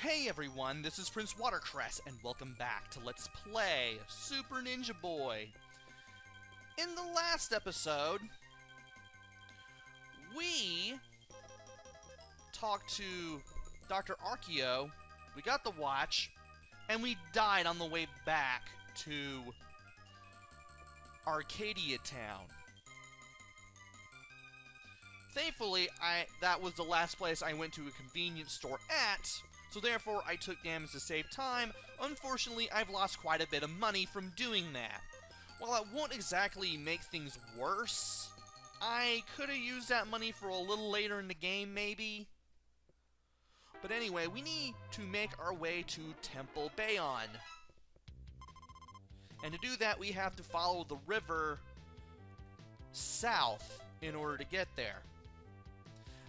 Hey everyone, this is PrinceWatercress, and welcome back to Let's Play Super Ninja Boy. In the last episode, we talked to Dr. Archeo, we got the watch, and we died on the way back to Arcadia Town. Thankfully, that was the last place I went to a convenience store at, so therefore I took damage to save time. Unfortunately, I've lost quite a bit of money from doing that. While it won't exactly make things worse, I could have used that money for a little later in the game, maybe. But anyway, we need to make our way to Temple Bayon. And to do that, we have to follow the river south in order to get there.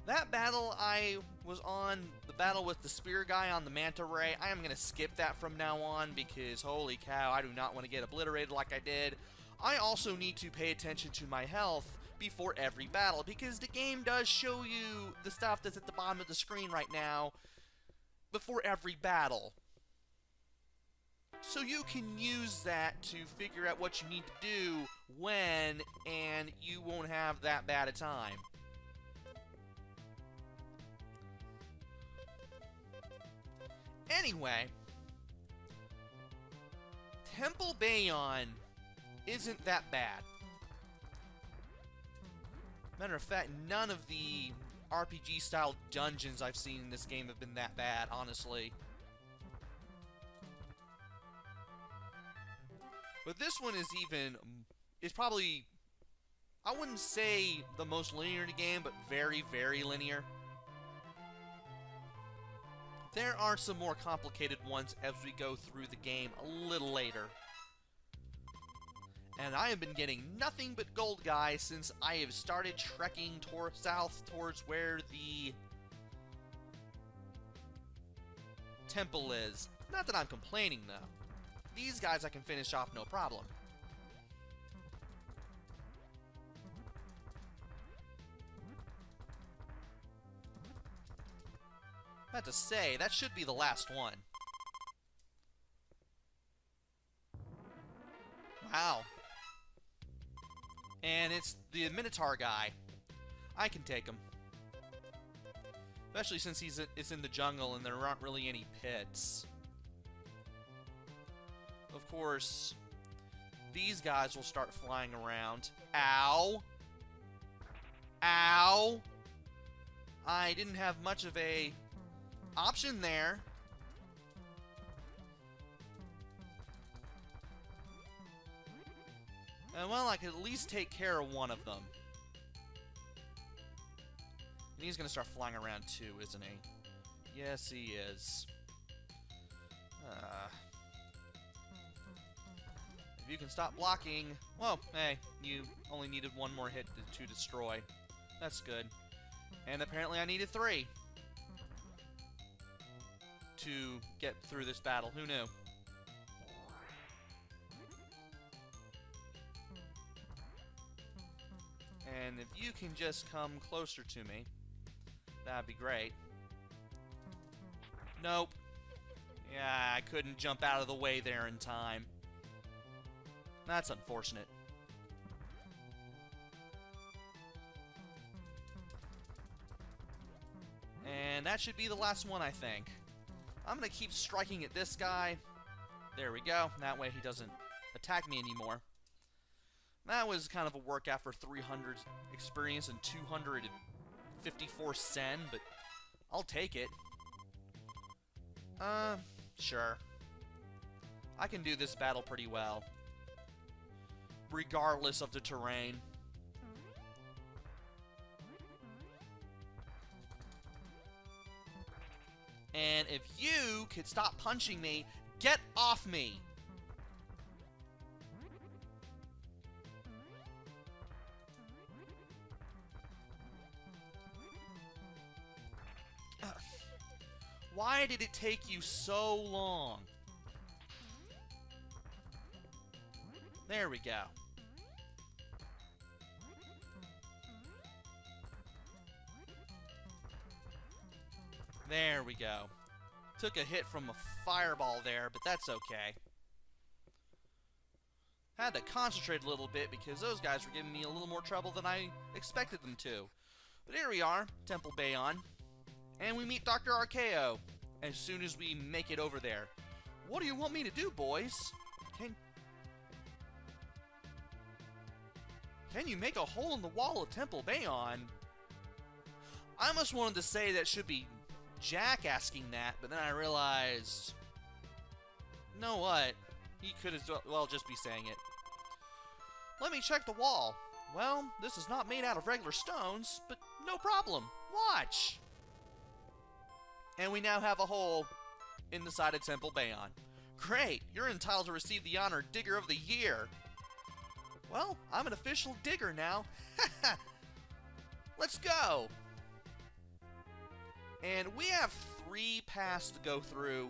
That battle I was on, the battle with the spear guy on the manta ray, I am going to skip that from now on because holy cow, I do not want to get obliterated like I did. I also need to pay attention to my health before every battle because the game does show you the stuff that's at the bottom of the screen right now before every battle. So you can use that to figure out what you need to do when, and you won't have that bad a time. Anyway, Temple Bayon isn't that bad. Matter of fact, none of the RPG-style dungeons I've seen in this game have been that bad, honestly. But this one is probably, I wouldn't say the most linear in the game, but very, very linear. There are some more complicated ones as we go through the game a little later. And I have been getting nothing but gold, guys, since I have started trekking south towards where the temple is. Not that I'm complaining, though. These guys I can finish off no problem. I have to say, that should be the last one. Wow. And it's the Minotaur guy. I can take him. Especially since it's in the jungle and there aren't really any pits. Of course, these guys will start flying around. Ow! Ow! I didn't have much of a option there. And well, I could at least take care of one of them. And he's gonna start flying around too, isn't he? Yes, he is. If you can stop blocking... Well, hey, you only needed one more hit to destroy. That's good. And apparently I needed 3 to get through this battle. Who knew? And if you can just come closer to me, that'd be great. Nope. Yeah, I couldn't jump out of the way there in time. That's unfortunate. And that should be the last one, I think. I'm gonna keep striking at this guy. There we go. That way he doesn't attack me anymore. That was kind of a workout for 300 experience and 254 sen, but I'll take it. Sure. I can do this battle pretty well, regardless of the terrain. And if you could stop punching me, get off me! Why did it take you so long? There we go. There we go. Took a hit from a fireball there, but that's okay. Had to concentrate a little bit because those guys were giving me a little more trouble than I expected them to. But here we are, Temple Bayon. And we meet Dr. Archeo as soon as we make it over there. What do you want me to do, boys? Can you make a hole in the wall of Temple Bayon? I almost wanted to say that should be Jack asking that, but then I realized, you know what? He could as well just be saying it. Let me check the wall. Well, this is not made out of regular stones, but no problem. Watch! And we now have a hole in the side of Temple Bayon. Great! You're entitled to receive the honor Digger of the Year. Well, I'm an official digger now. Let's go! And we have 3 paths to go through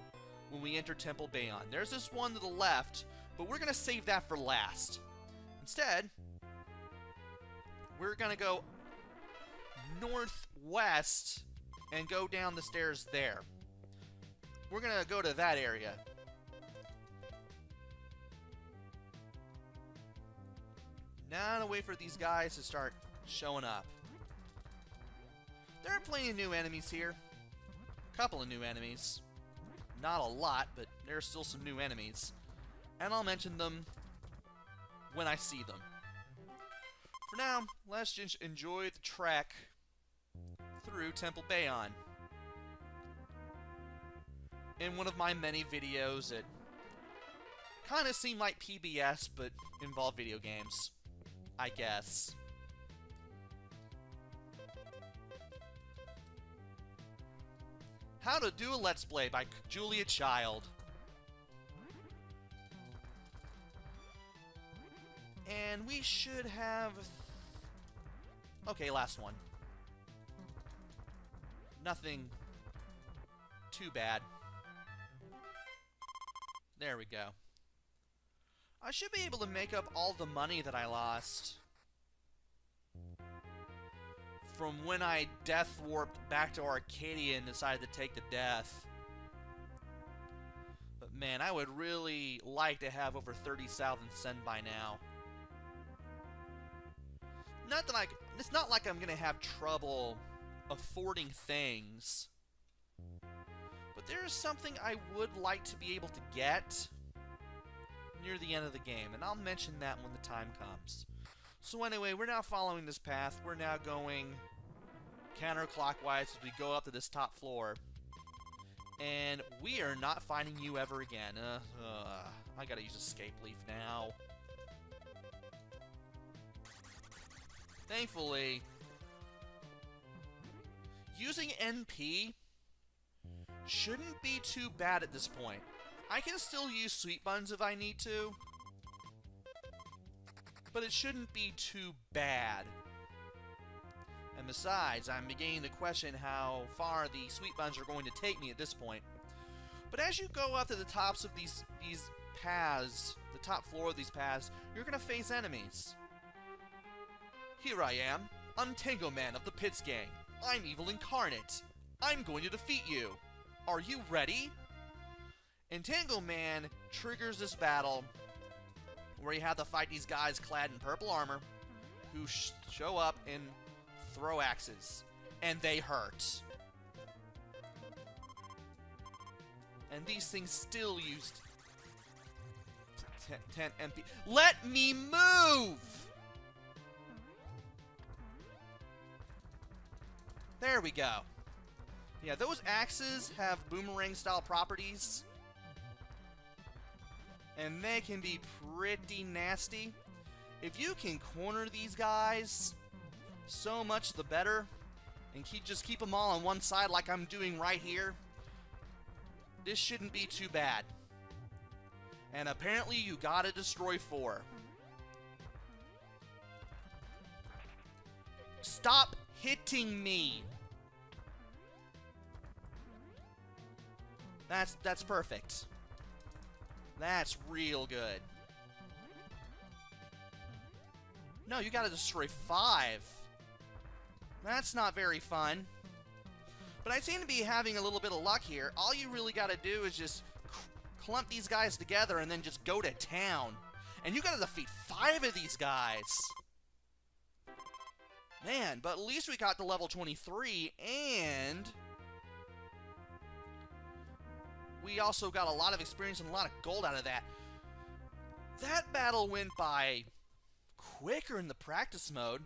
when we enter Temple Bayon. There's this one to the left, but we're going to save that for last. Instead, we're going to go northwest and go down the stairs there. We're going to go to that area. Now to wait for these guys to start showing up. There are plenty of new enemies here. A couple of new enemies. Not a lot, but there are still some new enemies. And I'll mention them when I see them. For now, let's just enjoy the trek through Temple Bayon. In one of my many videos that kind of seem like PBS, but involve video games, I guess. How to Do a Let's Play by Julia Child. And we should have... Okay, last one. Nothing too bad. There we go. I should be able to make up all the money that I lost from when I death warped back to Arcadia and decided to take the death. But man, I would really like to have over 30,000 Sen by now. Not that it's not like I'm gonna have trouble affording things, but there's something I would like to be able to get near the end of the game, and I'll mention that when the time comes. So anyway, we're now following this path. We're now going counterclockwise as we go up to this top floor. And we are not finding you ever again. I gotta use escape leaf now. Thankfully, using NP shouldn't be too bad at this point. I can still use sweet buns if I need to, but it shouldn't be too bad. And besides, I'm beginning to question how far the sweet buns are going to take me at this point. But as you go up to the tops of these paths, the top floor of these paths, you're going to face enemies. Here I am. I'm Tango Man of the Pits Gang. I'm evil incarnate. I'm going to defeat you. Are you ready? And Tango Man triggers this battle where you have to fight these guys clad in purple armor who show up and throw axes. And they hurt. And these things still used 10 MP. Let me move! There we go. Yeah, those axes have boomerang-style properties. And they can be pretty nasty. If you can corner these guys, so much the better. And just keep them all on one side like I'm doing right here. This shouldn't be too bad. And apparently you gotta destroy 4. Stop hitting me! That's perfect. That's real good. No, you gotta destroy 5. That's not very fun. But I seem to be having a little bit of luck here. All you really got to do is just clump these guys together and then just go to town. And you got to defeat 5 of these guys. Man, but at least we got to level 23, and we also got a lot of experience and a lot of gold out of that. That battle went by quicker in the practice mode.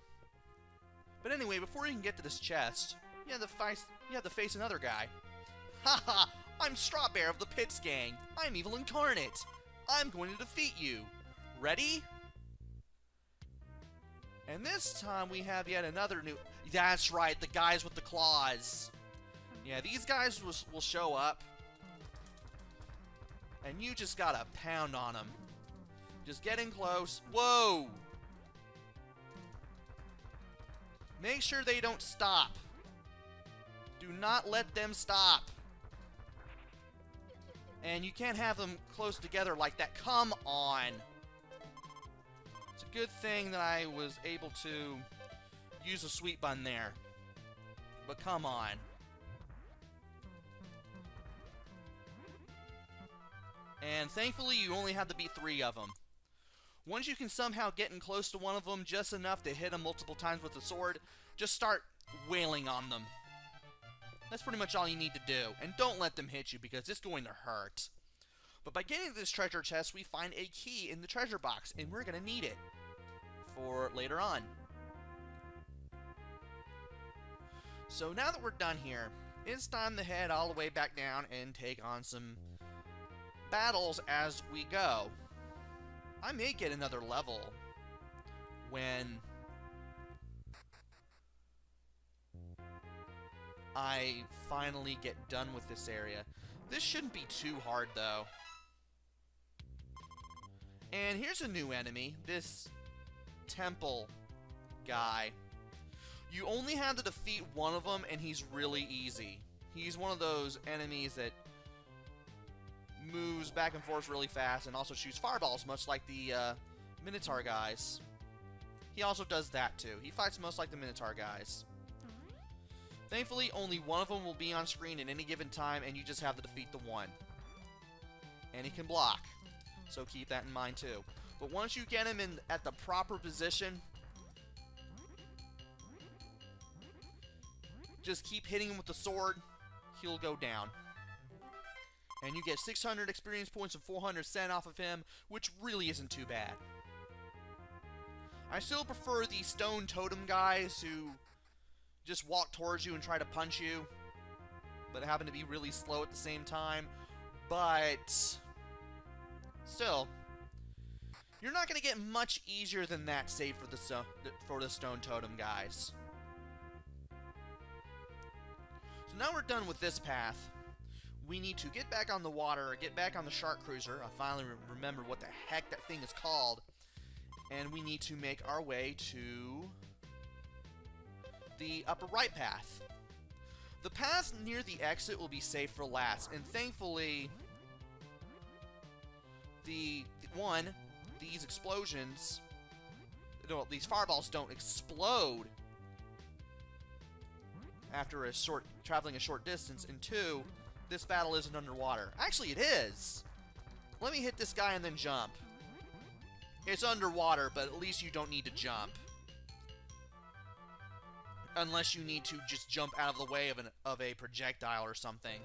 But anyway, before you can get to this chest, you have to face another guy. Haha, I'm Strawbear of the Pits Gang. I'm evil incarnate. I'm going to defeat you. Ready? And this time we have yet another new... That's right, the guys with the claws. Yeah, these guys will show up. And you just gotta pound on them. Just getting close. Whoa! Make sure they don't stop. Do not let them stop. And you can't have them close together like that. Come on! It's a good thing that I was able to use a sweet bun there. But come on. And thankfully, you only have to beat 3 of them. Once you can somehow get in close to one of them, just enough to hit them multiple times with the sword, just start wailing on them. That's pretty much all you need to do. And don't let them hit you, because it's going to hurt. But by getting to this treasure chest, we find a key in the treasure box, and we're going to need it for later on. So now that we're done here, it's time to head all the way back down and take on some battles as we go. I may get another level when I finally get done with this area. This shouldn't be too hard though. And here's a new enemy, this Temple guy. You only have to defeat one of them and he's really easy. He's one of those enemies that moves back and forth really fast and also shoots fireballs, much like the Minotaur guys. He also does that too. He fights most like the Minotaur guys. Thankfully, only one of them will be on screen at any given time, and you just have to defeat the one. And he can block, so keep that in mind too. But once you get him in at the proper position, just keep hitting him with the sword, he'll go down. And you get 600 experience points and 400 cent off of him, which really isn't too bad. I still prefer the stone totem guys who just walk towards you and try to punch you, but happen to be really slow at the same time. But still, you're not going to get much easier than that, save for the stone totem guys. So now we're done with this path. We need to get back on the water, get back on the shark cruiser. I finally remember what the heck that thing is called. And we need to make our way to the upper right path. The path near the exit will be safe for last, and thankfully, these explosions, no, these fireballs don't explode after traveling a short distance, and 2, this battle isn't underwater. Actually, it is. Let me hit this guy and then jump. It's underwater, but at least you don't need to jump. Unless you need to just jump out of the way of a projectile or something.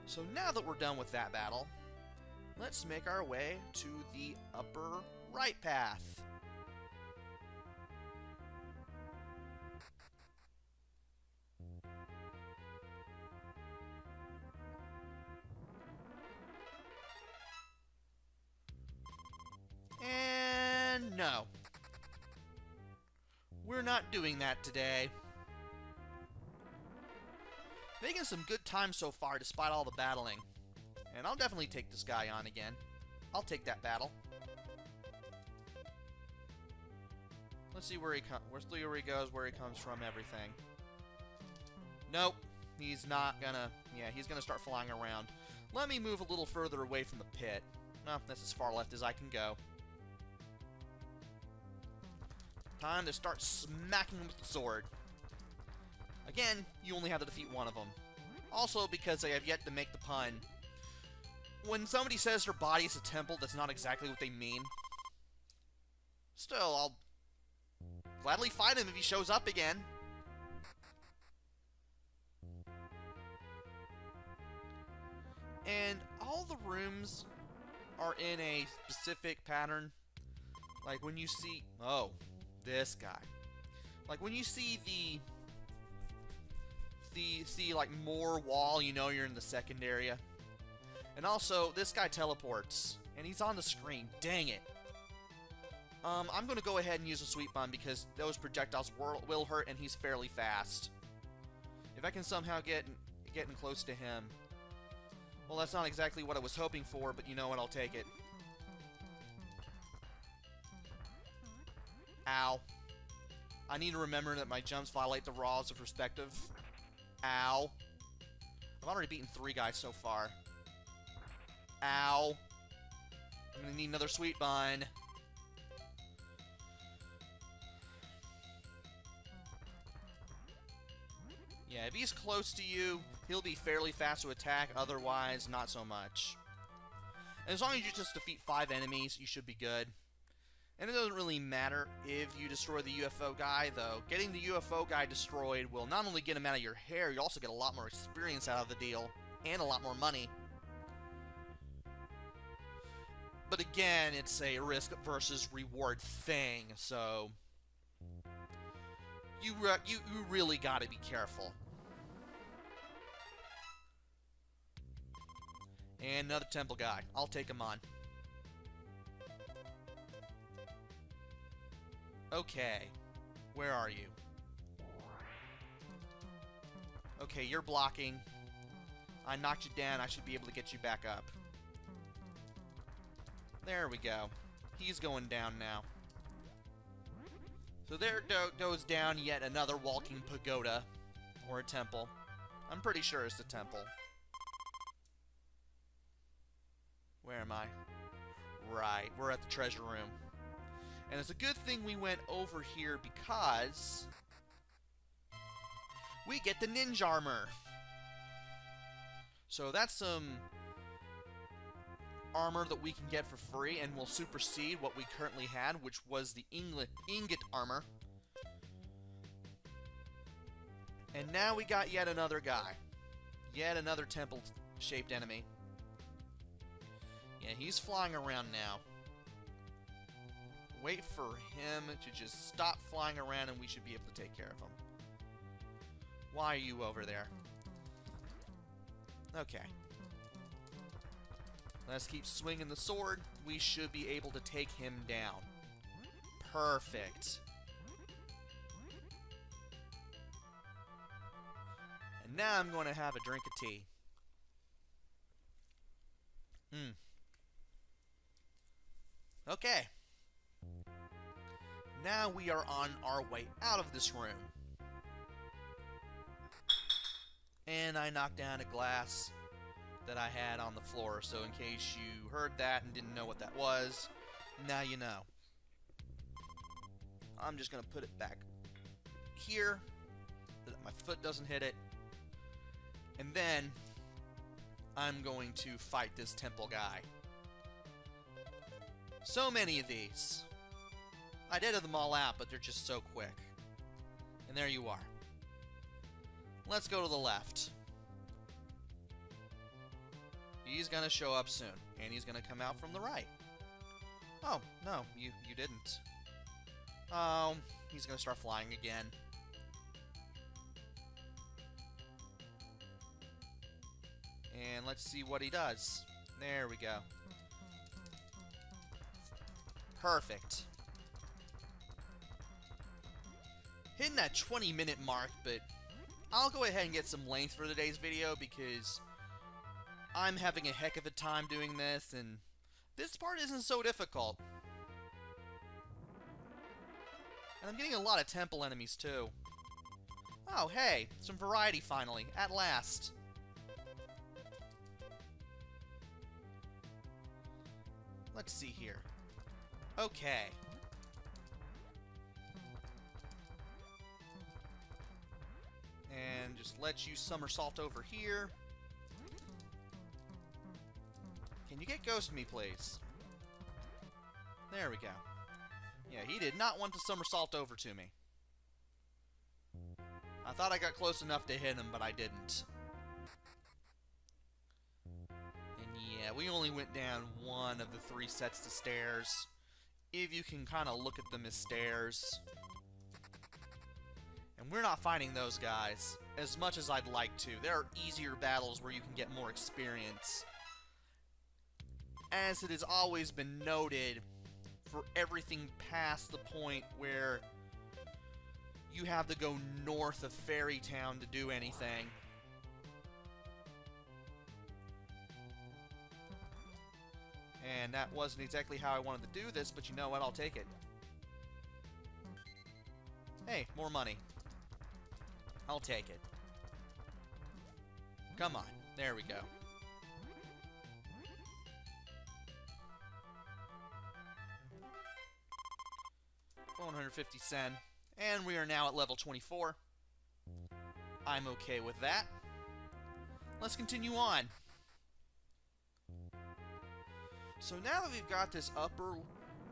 So now that we're done with that battle, let's make our way to the upper right path. And no. We're not doing that today. Making some good time so far despite all the battling. And I'll definitely take this guy on again. I'll take that battle. Let's see where he goes, where he comes from, everything. Nope. He's not gonna... Yeah, he's gonna start flying around. Let me move a little further away from the pit. No, that's as far left as I can go. Time to start smacking him with the sword. Again, you only have to defeat one of them. Also, because I have yet to make the pun, when somebody says their body is a temple, that's not exactly what they mean. Still, I'll gladly fight him if he shows up again. And all the rooms are in a specific pattern. Like when you see... Oh, this guy. Like when you see like more wall, you know you're in the second area. And also, this guy teleports, and he's on the screen. Dang it. I'm going to go ahead and use a sweet bomb because those projectiles will hurt, and he's fairly fast. If I can somehow get in close to him. Well, that's not exactly what I was hoping for, but you know what? I'll take it. Ow. I need to remember that my jumps violate the laws of perspective. Ow. I've already beaten 3 guys so far. Ow. I'm gonna need another sweet bun. Yeah, if he's close to you, he'll be fairly fast to attack, otherwise, not so much. And as long as you just defeat 5 enemies, you should be good. And it doesn't really matter if you destroy the UFO guy, though. Getting the UFO guy destroyed will not only get him out of your hair, you also get a lot more experience out of the deal, and a lot more money. But again, it's a risk versus reward thing, so you really gotta be careful. And another temple guy. I'll take him on. Okay. Where are you? Okay, you're blocking. I knocked you down. I should be able to get you back up. There we go. He's going down now. So there goes down yet another walking pagoda. Or a temple. I'm pretty sure it's a temple. Where am I? Right, we're at the treasure room. And it's a good thing we went over here because we get the ninja armor. So that's some armor that we can get for free and will supersede what we currently had, which was the ingot armor. And now we got yet another guy. Yet another temple-shaped enemy. Yeah, he's flying around now. Wait for him to just stop flying around and we should be able to take care of him. Why are you over there? Okay. Let's keep swinging the sword. We should be able to take him down. Perfect. And now I'm going to have a drink of tea. Okay. Now we are on our way out of this room. And I knocked down a glass that I had on the floor, so in case you heard that and didn't know what that was, now you know. I'm just going to put it back here, so that my foot doesn't hit it. And then I'm going to fight this temple guy. So many of these. I did them all out, but they're just so quick. And there you are. Let's go to the left. He's gonna show up soon, and he's gonna come out from the right. Oh, no, you didn't. Oh, he's gonna start flying again. And let's see what he does. There we go. Perfect. Hitting that 20-minute mark, but I'll go ahead and get some length for today's video because I'm having a heck of a time doing this, and this part isn't so difficult. And I'm getting a lot of temple enemies, too. Oh, hey, some variety finally, at last. Let's see here. Okay. And just let you somersault over here. Can you get Ghost me, please? There we go. Yeah, he did not want to somersault over to me. I thought I got close enough to hit him, but I didn't. And yeah, we only went down one of the 3 sets of stairs. If you can kind of look at them as stairs. And we're not fighting those guys as much as I'd like to. There are easier battles where you can get more experience. As it has always been noted, for everything past the point where you have to go north of Fairy Town to do anything. And that wasn't exactly how I wanted to do this, but you know what? I'll take it. Hey, more money. I'll take it. Come on. There we go. 150 Sen. And we are now at level 24. I'm okay with that. Let's continue on. So now that we've got this upper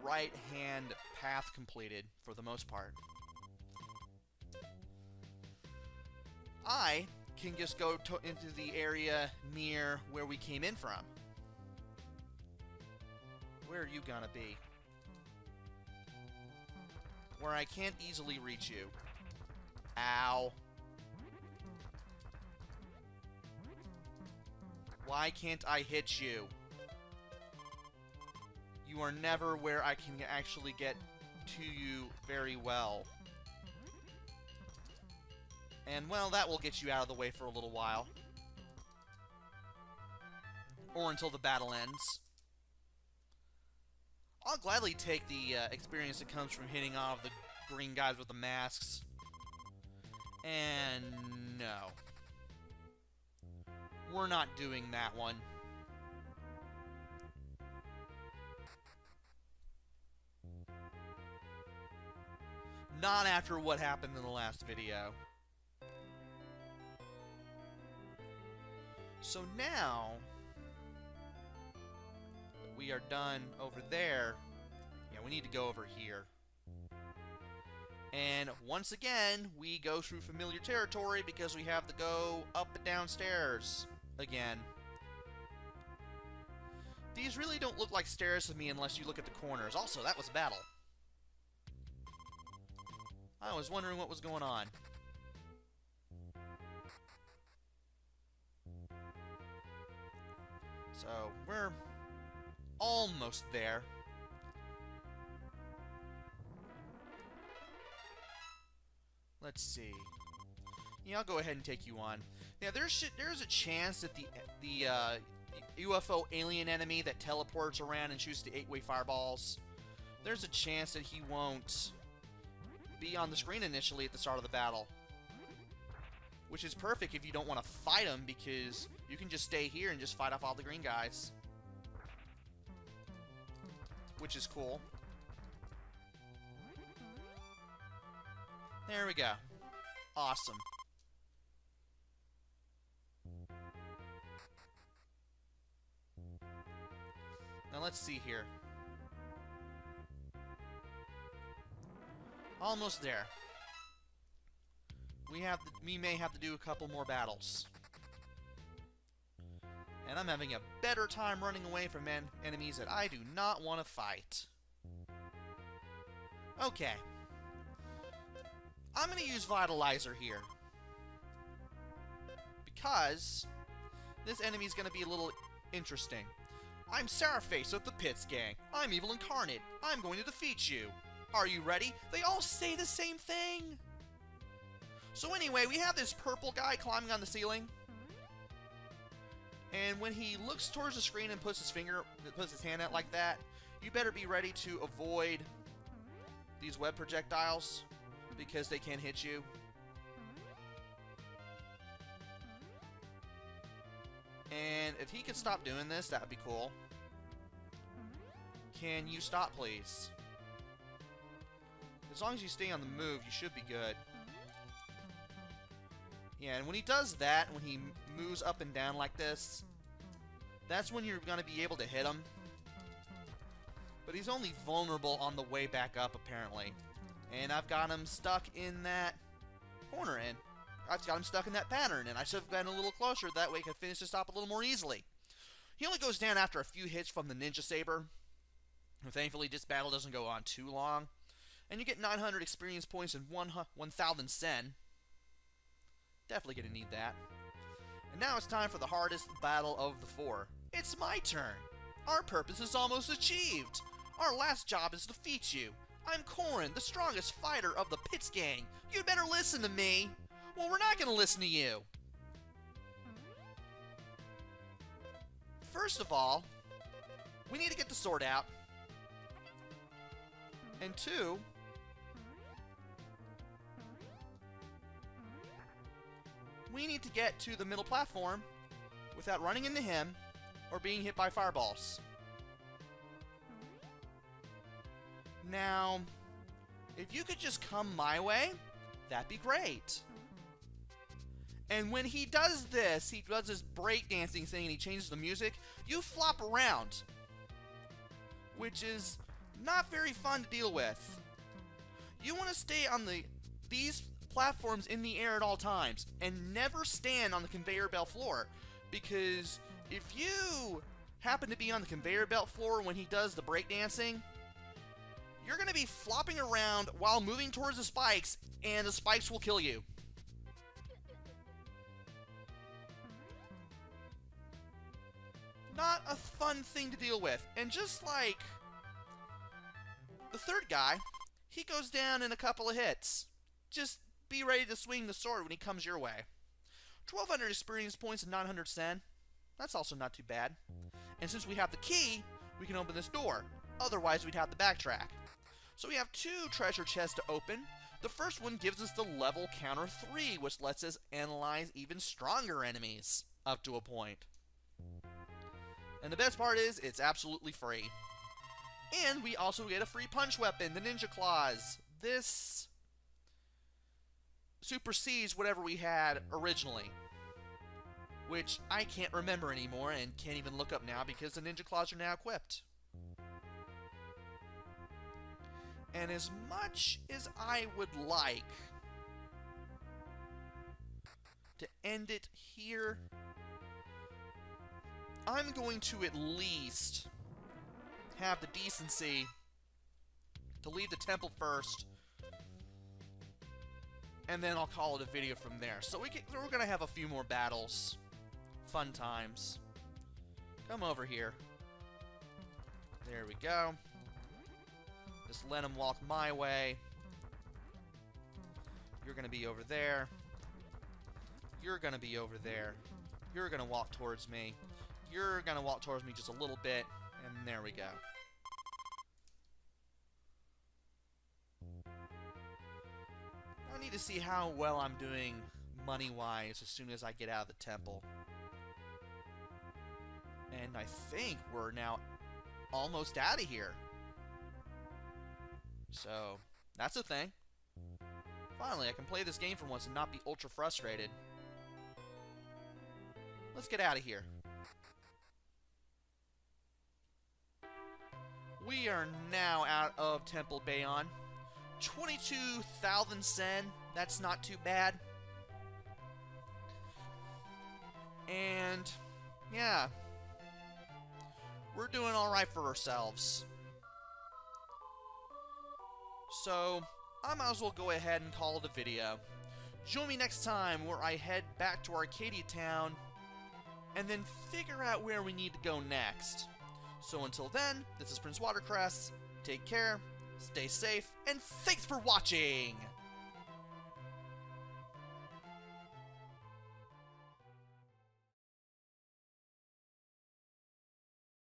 right-hand path completed, for the most part, I can just go into the area near where we came in from. Where are you gonna be? Where I can't easily reach you. Ow. Why can't I hit you? You are never where I can actually get to you very well. And, well, that will get you out of the way for a little while. Or until the battle ends. I'll gladly take the experience that comes from hitting all of the green guys with the masks. And no. We're not doing that one. Not after what happened in the last video. So now that we are done over there, yeah, we need to go over here. And once again, we go through familiar territory because we have to go up and downstairs again. These really don't look like stairs to me unless you look at the corners. Also, that was a battle. I was wondering what was going on. So, we're almost there. Let's see. Yeah, I'll go ahead and take you on. Now, there's a chance that the UFO alien enemy that teleports around and shoots the 8-way fireballs, there's a chance that he won't be on the screen initially at the start of the battle. Which is perfect if you don't want to fight him, because you can just stay here and just fight off all the green guys. Which is cool. There we go. Awesome. Now let's see here. Almost there. We may have to do a couple more battles. And I'm having a better time running away from enemies that I do not want to fight. Okay. I'm going to use Vitalizer here. Because this enemy is going to be a little interesting. I'm Saraface of the Pits Gang. I'm Evil Incarnate. I'm going to defeat you. Are you ready? They all say the same thing. So anyway, we have this purple guy climbing on the ceiling. And when he looks towards the screen and puts his hand out like that, you better be ready to avoid these web projectiles, because they can hit you. And if he could stop doing this, that would be cool. Can you stop, please? As long as you stay on the move, you should be good. Yeah, and when he does that, when he moves up and down like this, that's when you're going to be able to hit him. But he's only vulnerable on the way back up, apparently. And I've got him stuck in that corner, and I've got him stuck in that pattern, and I should have been a little closer. That way I could finish this stop a little more easily. He only goes down after a few hits from the Ninja Saber. And thankfully, this battle doesn't go on too long. And you get 900 experience points and 1,000 sen. Definitely gonna need that. And now it's time for the hardest battle of the 4. It's my turn. Our purpose is almost achieved. Our last job is to defeat you. I'm Corin, the strongest fighter of the Pitts gang. You'd better listen to me. Well, we're not gonna listen to you. First of all, we need to get the sword out. And 2, we need to get to the middle platform without running into him or being hit by fireballs. Now, if you could just come my way, that'd be great. And when he does this, he does this breakdancing thing and he changes the music, you flop around, which is not very fun to deal with. You want to stay on these platforms in the air at all times and never stand on the conveyor belt floor, because if you happen to be on the conveyor belt floor when he does the breakdancing, you're going to be flopping around while moving towards the spikes, and the spikes will kill you. Not a fun thing to deal with. And just like the third guy, he goes down in a couple of hits. Just be ready to swing the sword when he comes your way. 1,200 experience points and 900 sen. That's also not too bad. And since we have the key, we can open this door. Otherwise, we'd have to backtrack. So we have 2 treasure chests to open. The first one gives us the level counter 3, which lets us analyze even stronger enemies, up to a point. And the best part is, it's absolutely free. And we also get a free punch weapon, the Ninja Claws. This supersedes whatever we had originally, which I can't remember anymore and can't even look up now because the Ninja Claws are now equipped. And as much as I would like to end it here, I'm going to at least have the decency to leave the temple first, and then I'll call it a video from there. So we're going to have a few more battles. Fun times. Come over here. There we go. Just let him walk my way. You're going to be over there. You're going to be over there. You're going to walk towards me. You're going to walk towards me just a little bit. And there we go. I need to see how well I'm doing money-wise as soon as I get out of the temple. And I think we're now almost out of here. So, that's a thing. Finally, I can play this game for once and not be ultra frustrated. Let's get out of here. We are now out of Temple Bayon. 22,000 sen. That's not too bad. And, yeah. We're doing alright for ourselves. So, I might as well go ahead and call it a video. Join me next time where I head back to Arcadia Town and then figure out where we need to go next. So until then, this is PrinceWatercress. Take care, stay safe, and thanks for watching!